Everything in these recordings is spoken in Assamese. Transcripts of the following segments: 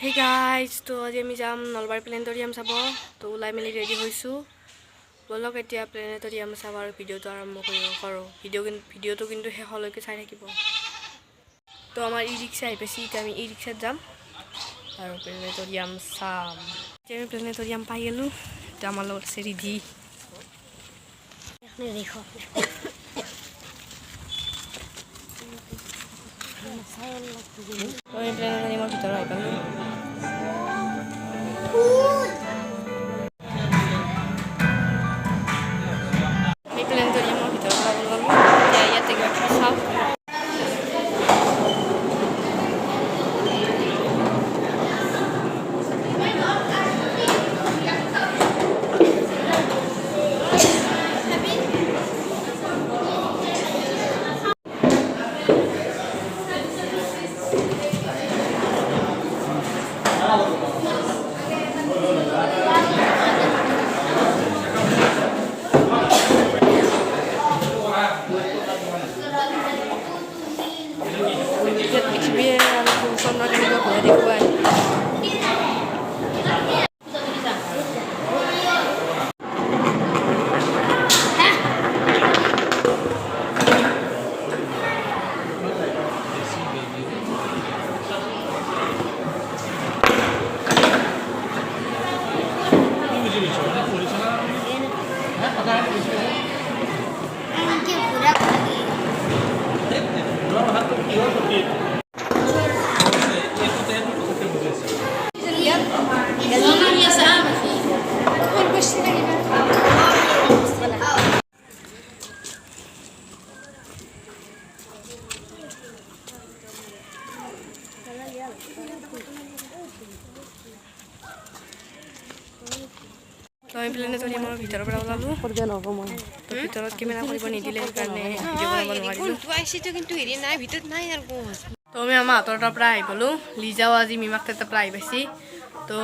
Hey guys, তো আজি আমি যাম নলবাৰী প্লেনেটৰিয়াম চাব। তো ওলাই মেলি ৰেডি হৈছোঁ। বলক এতিয়া প্লেনেটৰিয়াম চাব আৰু ভিডিঅ'টো আৰম্ভ কৰিব কৰোঁ। ভিডিঅ'টো কিন্তু শেষলৈকে চাই থাকিব। তো আমাৰ ই ৰিক্সা আহি পাইছে, এতিয়া আমি ই ৰিক্সাত যাম আৰু প্লেনেটৰিয়াম চাম। এতিয়া আমি প্লেনেটৰিয়াম পাই গ'লোঁ। এতিয়া আমাৰ লগত আছে ৰিধি। আমি প্লেনেটৰিয়ামৰ ভিতৰত আহি পালোঁ। আমি প্লেনেটৰিয়ামৰ ভিতৰত যাব গ'লোঁ। এতিয়া ইয়াতে কিবা চাওঁ। পৃথিৱীৰ আৰু চন্দ্ৰ কেনেকৈ ঘূৰাই দেখুৱায়। আমি প্লেনেটৰিয়ামৰ ভিতৰৰ পৰা ওলালোঁ। ভিতৰত কেমেৰা কৰিব নিদিলে, সেইকাৰণে ভিডিঅ' বনাব নোৱাৰিলোঁ। তো আমি আমাৰ হাতৰ তাৰ পৰা আহি গ'লোঁ। লিজাও আজি মিমাক তাৰ পৰা আহি পাইছি। তো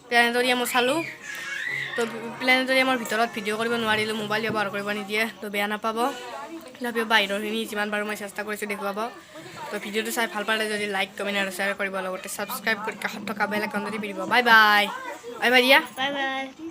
প্লেনেটৰিয়ামো চালোঁ। তো প্লেনেটৰিয়ামৰ ভিতৰত ভিডিঅ' কৰিব নোৱাৰিলোঁ, মোবাইল ব্যৱহাৰ কৰিব নিদিয়ে। তো বেয়া নাপাব। তথাপিও বাহিৰৰখিনি যিমান পাৰোঁ মই চেষ্টা কৰিছোঁ দেখুৱাব। তো ভিডিঅ'টো চাই ভাল পালে যদি লাইক, কমেণ্ট আৰু শ্বেয়াৰ কৰিব, লগতে ছাবস্ক্ৰাইব কৰি কাষত থকা বেল আইকনটো টিপি দিব। Bye bye. বাই বাই দিয়া। Bye bye.